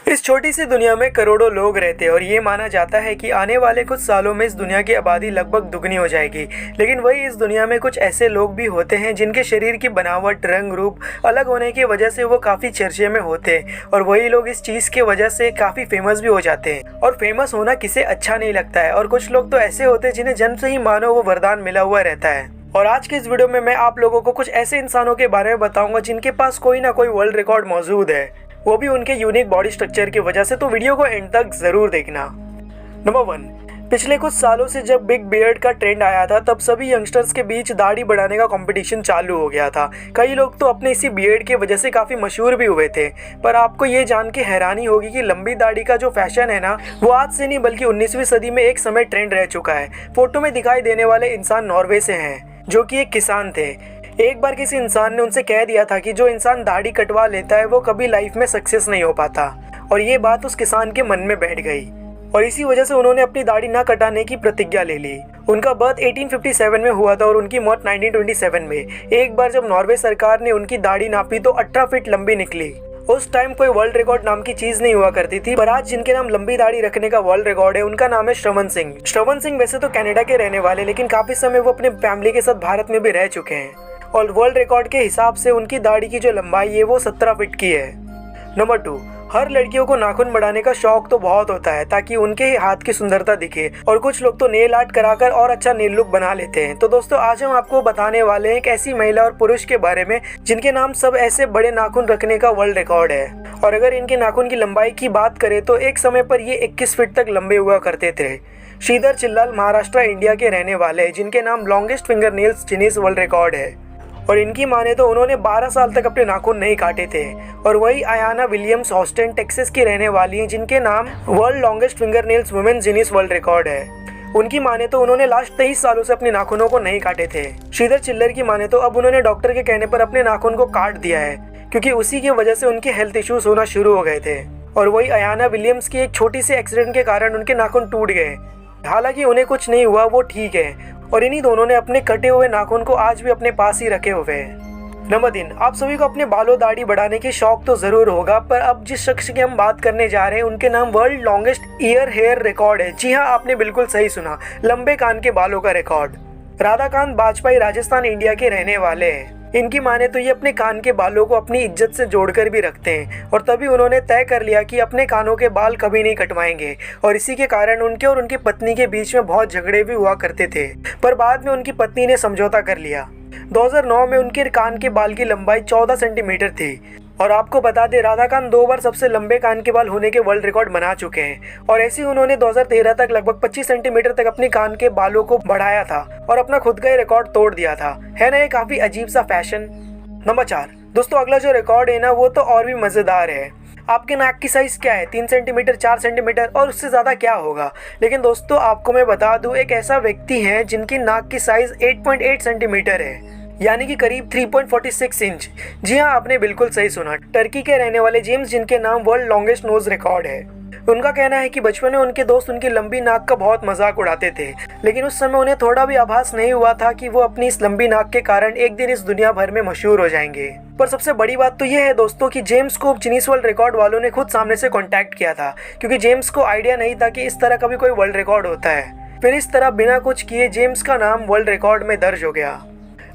इस छोटी सी दुनिया में करोड़ों लोग रहते हैं और ये माना जाता है कि आने वाले कुछ सालों में इस दुनिया की आबादी लगभग दुगनी हो जाएगी। लेकिन वही इस दुनिया में कुछ ऐसे लोग भी होते हैं जिनके शरीर की बनावट, रंग रूप अलग होने की वजह से वो काफ़ी चर्चे में होते हैं और वही लोग इस चीज़ की वजह से काफ़ी फेमस भी हो जाते हैं। और फेमस होना किसे अच्छा नहीं लगता है, और कुछ लोग तो ऐसे होते हैं जिन्हें जन्म से ही मानो वो वरदान मिला हुआ रहता है। और आज के इस वीडियो में मैं आप लोगों को कुछ ऐसे इंसानों के बारे में बताऊंगा जिनके पास कोई ना कोई वर्ल्ड रिकॉर्ड मौजूद है, वो भी उनके यूनिक बॉडी स्ट्रक्चर की वजह से। तो वीडियो को एंड तक जरूर देखना। नंबर 1, पिछले कुछ सालों से जब बिग बियर्ड का ट्रेंड आया था तब सभी यंगस्टर्स के बीच दाढ़ी बढ़ाने का कंपटीशन चालू हो गया था। कई लोग तो अपने इसी बियर्ड की वजह से काफ़ी मशहूर भी हुए थे। पर आपको ये जान के हैरानी होगी कि लंबी दाढ़ी का जो फैशन है ना, वो आज से नहीं बल्कि 19वीं सदी में एक समय ट्रेंड रह चुका है। फोटो में दिखाई देने वाले इंसान नॉर्वे से हैं, जो कि एक किसान थे। एक बार किसी इंसान ने उनसे कह दिया था कि जो इंसान दाढ़ी कटवा लेता है वो कभी लाइफ में सक्सेस नहीं हो पाता, और ये बात उस किसान के मन में बैठ गई और इसी वजह से उन्होंने अपनी दाढ़ी ना कटाने की प्रतिज्ञा ले ली। उनका बर्थ 1857 में हुआ था और उनकी मौत 1927 में। एक बार जब नॉर्वे सरकार ने उनकी दाढ़ी नापी तो 18 फीट लंबी निकली। उस टाइम कोई वर्ल्ड रिकॉर्ड नाम की चीज नहीं हुआ करती थी, पर आज जिनके नाम लंबी दाढ़ी रखने का वर्ल्ड रिकॉर्ड है उनका नाम है श्रवण सिंह। श्रवण सिंह वैसे तो कनाडा के रहने वाले, लेकिन काफी समय वो अपने फैमिली के साथ भारत में भी रह चुके हैं और वर्ल्ड रिकॉर्ड के हिसाब से उनकी दाढ़ी की जो लंबाई है वो 17 फीट की है। नंबर 2, हर लड़कियों को नाखून बढ़ाने का शौक तो बहुत होता है ताकि उनके हाथ की सुंदरता दिखे, और कुछ लोग तो नेल आर्ट कराकर और अच्छा नेल लुक बना लेते हैं। तो दोस्तों, आज हम आपको बताने वाले हैं एक ऐसी महिला और पुरुष के बारे में जिनके नाम सब ऐसे बड़े नाखून रखने का वर्ल्ड रिकॉर्ड है। और अगर इनके नाखून की लंबाई की बात करें तो एक समय पर ये 21 फीट तक लंबे हुआ करते थे। श्रीधर चिल्लाल महाराष्ट्र इंडिया के रहने वाले हैं, जिनके नाम longest finger nails Guinness world record है। और इनकी माने तो उन्होंने 12 साल तक अपने नाखून नहीं काटे थे। और वही आयाना विलियम्स हॉस्टन टेक्सास की रहने वाली हैं, जिनके नाम world longest finger nails women Guinness world record है। उनकी माने तो उन्होंने लास्ट 23 सालों से अपने नाखूनों को नहीं काटे थे। श्रीधर चिल्लर की माने तो अब उन्होंने डॉक्टर के कहने पर अपने नाखून को काट दिया है, क्योंकि उसी की वजह से उनके हेल्थ इश्यूज होना शुरू हो गए थे। और वही आयाना विलियम्स की एक छोटी सी एक्सीडेंट के कारण उनके नाखून टूट गए। हालांकि उन्हें कुछ नहीं हुआ, वो ठीक है। और इन्हीं दोनों ने अपने कटे हुए नाखून को आज भी अपने पास ही रखे हुए हैं। नंबर 3, आप सभी को अपने बालों दाढ़ी बढ़ाने की शौक तो जरूर होगा, पर अब जिस शख्स की हम बात करने जा रहे हैं उनके नाम world longest ear hair record है। जी हाँ, आपने बिल्कुल सही सुना, लंबे कान के बालों का रिकॉर्ड। राधाकांत बाजपेयी राजस्थान इंडिया के रहने वाले हैं। इनकी माने तो ये अपने कान के बालों को अपनी इज्जत से जोड़कर भी रखते हैं, और तभी उन्होंने तय कर लिया कि अपने कानों के बाल कभी नहीं कटवाएंगे। और इसी के कारण उनके और उनकी पत्नी के बीच में बहुत झगड़े भी हुआ करते थे, पर बाद में उनकी पत्नी ने समझौता कर लिया। 2009 में उनके कान के बाल की लंबाई 14 सेंटीमीटर थी। और आपको बता दें, राधाकांत 2 बार सबसे लंबे कान के बाल होने के वर्ल्ड रिकॉर्ड बना चुके हैं। और ऐसे ही उन्होंने 2013 तक लगभग 25 सेंटीमीटर तक अपनी कान के बालों को बढ़ाया था और अपना खुद का ही रिकॉर्ड तोड़ दिया था। है ना ये काफी अजीब सा फैशन। नंबर 4, दोस्तों अगला जो रिकॉर्ड है ना, वो तो और भी मजेदार है। आपके नाक की साइज क्या है? 3 सेंटीमीटर, 4 सेंटीमीटर, और उससे ज्यादा क्या होगा? लेकिन दोस्तों, आपको मैं बता दूं, एक ऐसा व्यक्ति है जिनकी नाक की साइज 8.8 सेंटीमीटर है, यानी कि करीब 3.46 इंच। जी हाँ, आपने बिल्कुल सही सुना। टर्की के रहने वाले जेम्स, जिनके नाम वर्ल्ड लॉन्गेस्ट नोज रिकॉर्ड है। उनका कहना है कि बचपन में उनके दोस्त उनकी लंबी नाक का बहुत मजाक उड़ाते थे, लेकिन उस समय उन्हें थोड़ा भी आभास नहीं हुआ था कि वो अपनी इस लंबी नाक के कारण एक दिन इस दुनिया भर में मशहूर हो जाएंगे। पर सबसे बड़ी बात तो ये है दोस्तों कि जेम्स को गिनीज वर्ल्ड रिकॉर्ड वालों ने खुद सामने से कॉन्टैक्ट किया था, क्योंकि जेम्स को आइडिया नहीं था कि इस तरह का भी कोई वर्ल्ड रिकॉर्ड होता है। फिर इस तरह बिना कुछ किए जेम्स का नाम वर्ल्ड रिकॉर्ड में दर्ज हो गया।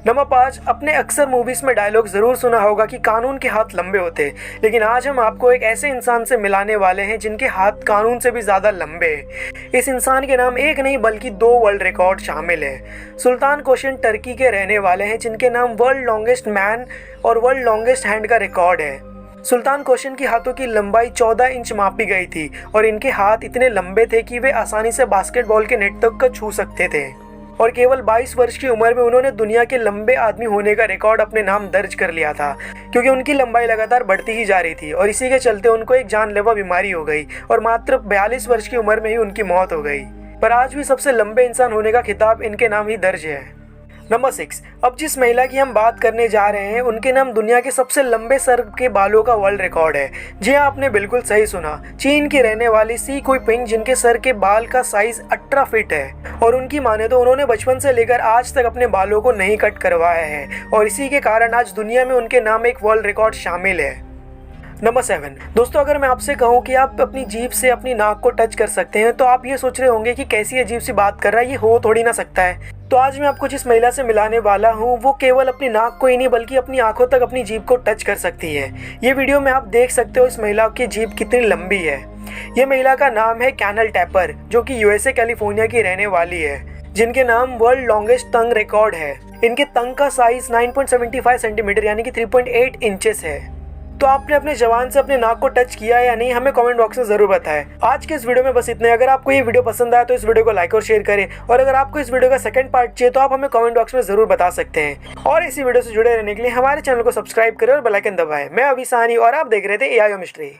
नंबर 5, अपने अक्सर मूवीज में डायलॉग जरूर सुना होगा कि कानून के हाथ लंबे होते, लेकिन आज हम आपको एक ऐसे इंसान से मिलाने वाले हैं जिनके हाथ कानून से भी ज्यादा लंबे हैं। इस इंसान के नाम एक नहीं बल्कि 2 वर्ल्ड रिकॉर्ड शामिल है। सुल्तान कोशन टर्की के रहने वाले हैं, जिनके नाम वर्ल्ड लॉन्गेस्ट मैन और वर्ल्ड लॉन्गेस्ट हैंड का रिकॉर्ड है। सुल्तान कोशन की हाथों की लंबाई 14 इंच मापी गई थी, और इनके हाथ इतने लंबे थे कि वे आसानी से बास्केटबॉल के नेट तक को छू सकते थे। और केवल 22 वर्ष की उम्र में उन्होंने दुनिया के लंबे आदमी होने का रिकॉर्ड अपने नाम दर्ज कर लिया था, क्योंकि उनकी लंबाई लगातार बढ़ती ही जा रही थी। और इसी के चलते उनको एक जानलेवा बीमारी हो गई और मात्र 42 वर्ष की उम्र में ही उनकी मौत हो गई। पर आज भी सबसे लंबे इंसान होने का खिताब इनके नाम ही दर्ज है। नंबर 6, अब जिस महिला की हम बात करने जा रहे हैं उनके नाम दुनिया के सबसे लंबे सर के बालों का वर्ल्ड रिकॉर्ड है। जी हाँ, आपने बिल्कुल सही सुना। चीन की रहने वाली सी कुइपिंग, जिनके सर के बाल का साइज 18 फीट है, और उनकी माने तो उन्होंने बचपन से लेकर आज तक अपने बालों को नहीं कट करवाया है, और इसी के कारण आज दुनिया में उनके नाम एक वर्ल्ड रिकॉर्ड शामिल है। नंबर 7, दोस्तों अगर मैं आपसे कहूँ कि आप अपनी जीभ से अपनी नाक को टच कर सकते हैं तो आप ये सोच रहे होंगे कि कैसी अजीब सी बात कर रहा है, ये हो थोड़ी ना सकता है। तो आज मैं आपको जिस महिला से मिलाने वाला हूँ वो केवल अपनी नाक को ही नहीं बल्कि अपनी आंखों तक अपनी जीभ को टच कर सकती है। ये वीडियो में आप देख सकते हो इस महिला की जीभ कितनी लंबी है। ये महिला का नाम है कैनल टैपर, जो कि यूएसए कैलिफोर्निया की रहने वाली है, जिनके नाम वर्ल्ड लॉन्गेस्ट टंग रिकॉर्ड है। इनके टंग का साइज 9.75 सेंटीमीटर यानी कि 3.8 इंचेस है। तो आपने अपने जवान से अपने नाक को टच किया या नहीं, हमें कमेंट बॉक्स में जरूर बताएं। आज के इस वीडियो में बस इतने। अगर आपको ये वीडियो पसंद आया तो इस वीडियो को लाइक और शेयर करें, और अगर आपको इस वीडियो का सेकंड पार्ट चाहिए तो आप हमें कमेंट बॉक्स में जरूर बता सकते हैं। और इसी वीडियो से जुड़े रहने के लिए हमारे चैनल को सब्सक्राइब करें और बेल आइकन दबाएं। मैं अभी सानी और आप देख रहे थे एआई मिस्ट्री।